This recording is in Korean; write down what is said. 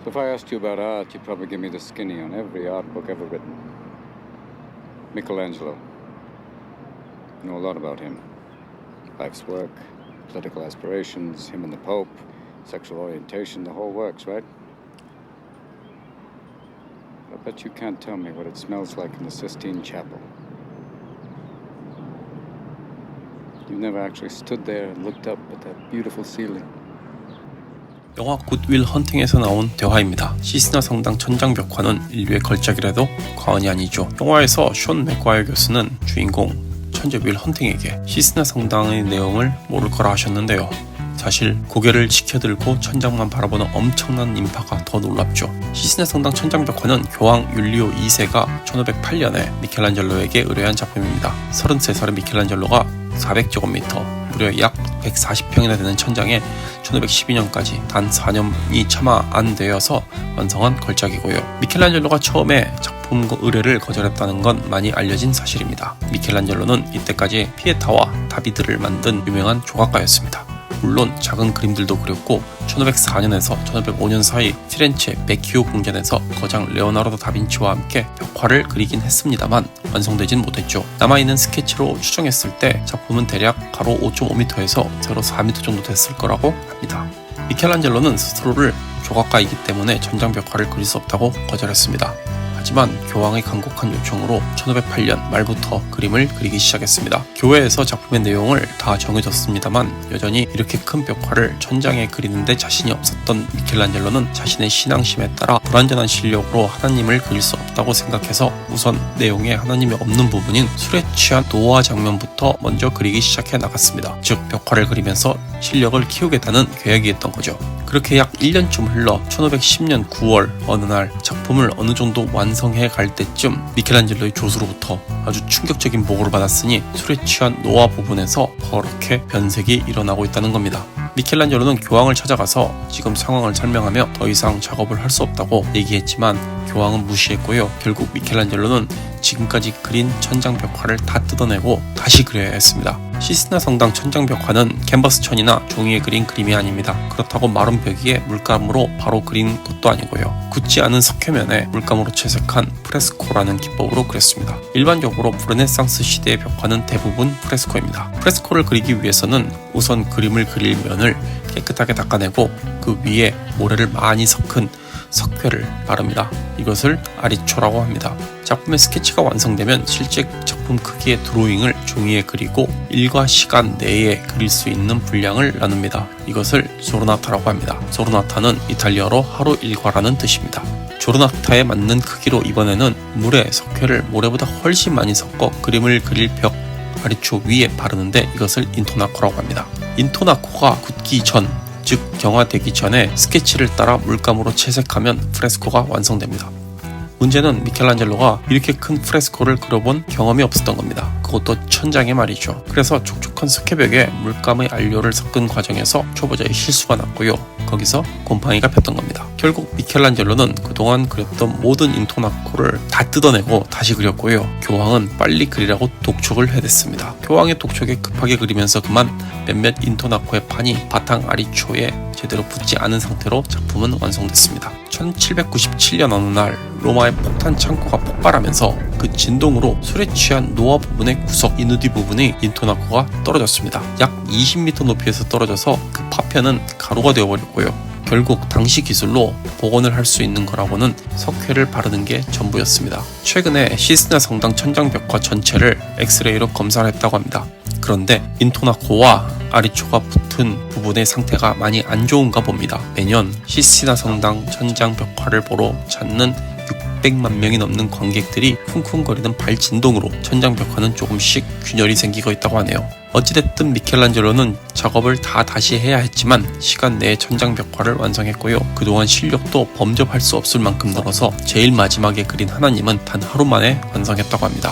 So if I asked you about art, you'd probably give me the skinny on every art book ever written. Michelangelo. I know a lot about him. Life's work, political aspirations, him and the Pope, sexual orientation, the whole works, right? I bet you can't tell me what it smells like in the Sistine Chapel. You never actually stood there and looked up at that beautiful ceiling. 영화 굿윌 헌팅에서 나온 대화입니다. 시스나 성당 천장 벽화는 인류의 걸작이라도 과언이 아니죠. 영화에서 숀 맥과이어 교수는 주인공 천재 윌 헌팅에게 시스나 성당의 내용을 모를 거라 하셨는데요. 사실 고개를 치켜들고 천장만 바라보는 엄청난 인파가 더 놀랍죠. 시스나 성당 천장 벽화는 교황 율리오 2세가 1508년에 미켈란젤로에게 의뢰한 작품입니다. 33살의 미켈란젤로가 400제곱미터, 무려 약 140평이나 되는 천장에 1512년까지 단 4년이 차마 안 되어서 완성한 걸작이고요. 미켈란젤로가 처음에 작품 의뢰를 거절했다는 건 많이 알려진 사실입니다. 미켈란젤로는 이때까지 피에타와 다비드를 만든 유명한 조각가였습니다. 물론 작은 그림들도 그렸고 1504년에서 1505년 사이 피렌체 베키오 궁전에서 거장 레오나르도 다빈치와 함께 벽화를 그리긴 했습니다만 완성되진 못했죠. 남아있는 스케치로 추정했을 때 작품은 대략 가로 5.5m에서 세로 4m 정도 됐을 거라고 합니다. 미켈란젤로는 스스로를 조각가이기 때문에 천장 벽화를 그릴 수 없다고 거절했습니다. 하지만 교황의 간곡한 요청으로 1508년 말부터 그림을 그리기 시작했습니다. 교회에서 작품의 내용을 다 정해줬습니다만 여전히 이렇게 큰 벽화를 천장에 그리는데 자신이 없었던 미켈란젤로는 자신의 신앙심에 따라 불완전한 실력으로 하나님을 그릴 수 없다고 생각해서 우선 내용에 하나님이 없는 부분인 술에 취한 노아 장면부터 먼저 그리기 시작해 나갔습니다. 즉 벽화를 그리면서 실력을 키우겠다는 계획이었던 거죠. 그렇게 약 1년쯤 흘러 1510년 9월 어느 날 작품을 어느 정도 완성해 갈 때쯤 미켈란젤로의 조수로부터 아주 충격적인 보고를 받았으니 술에 취한 노아 부분에서 버럭게 변색이 일어나고 있다는 겁니다. 미켈란젤로는 교황을 찾아가서 지금 상황을 설명하며 더 이상 작업을 할 수 없다고 얘기했지만 교황은 무시했고요. 결국 미켈란젤로는 지금까지 그린 천장 벽화를 다 뜯어내고 다시 그려야 했습니다. 시스나 성당 천장 벽화는 캔버스 천이나 종이에 그린 그림이 아닙니다. 그렇다고 마른 벽 위에 물감으로 바로 그린 것도 아니고요. 굳지 않은 석회면에 물감으로 채색한 프레스코라는 기법으로 그렸습니다. 일반적으로 르네상스 시대의 벽화는 대부분 프레스코입니다. 프레스코를 그리기 위해서는 우선 그림을 그릴 면을 깨끗하게 닦아내고 그 위에 모래를 많이 섞은 석회를 바릅니다. 이것을 아리초라고 합니다. 작품의 스케치가 완성되면 실제 작품 크기의 드로잉을 종이에 그리고 일과 시간 내에 그릴 수 있는 분량을 나눕니다. 이것을 조르나타라고 합니다. 조르나타는 이탈리아로 하루 일과라는 뜻입니다. 조르나타에 맞는 크기로 이번에는 물에 석회를 모래보다 훨씬 많이 섞어 그림을 그릴 벽 아리초 위에 바르는데 이것을 인토나코라고 합니다. 인토나코가 굳기 전, 즉 경화되기 전에 스케치를 따라 물감으로 채색하면 프레스코가 완성됩니다. 문제는 미켈란젤로가 이렇게 큰 프레스코를 그려본 경험이 없었던 겁니다. 그것도 천장에 말이죠. 그래서 촉촉한 석회벽에 물감의 안료를 섞은 과정에서 초보자의 실수가 났고요. 거기서 곰팡이가 폈던 겁니다. 결국 미켈란젤로는 그동안 그렸던 모든 인토나코를 다 뜯어내고 다시 그렸고요. 교황은 빨리 그리라고 독촉을 해댔습니다. 교황의 독촉에 급하게 그리면서 그만 몇몇 인토나코의 판이 바탕 아리초에 제대로 붙지 않은 상태로 작품은 완성됐습니다. 1797년 어느 날 로마의 폭탄 창고가 폭발하면서 그 진동으로 술에 취한 노아 부분의 구석 이누디 부분의 인토나코가 떨어졌습니다. 약 20m 높이에서 떨어져서 그 파편은 가루가 되어버렸고요. 결국 당시 기술로 복원을 할 수 있는 거라고는 석회를 바르는 게 전부였습니다. 최근에 시스나 성당 천장 벽화 전체를 엑스레이로 검사를 했다고 합니다. 그런데 인토나코와 아리초가 붙은 부분의 상태가 많이 안 좋은가 봅니다. 매년 시스나 성당 천장 벽화를 보러 찾는 600만 명이 넘는 관객들이 쿵쿵거리는 발 진동으로 천장 벽화는 조금씩 균열이 생기고 있다고 하네요. 어찌됐든 미켈란젤로는 작업을 다 다시 해야 했지만 시간 내에 천장 벽화를 완성했고요. 그동안 실력도 범접할 수 없을 만큼 늘어서 제일 마지막에 그린 하나님은 단 하루 만에 완성했다고 합니다.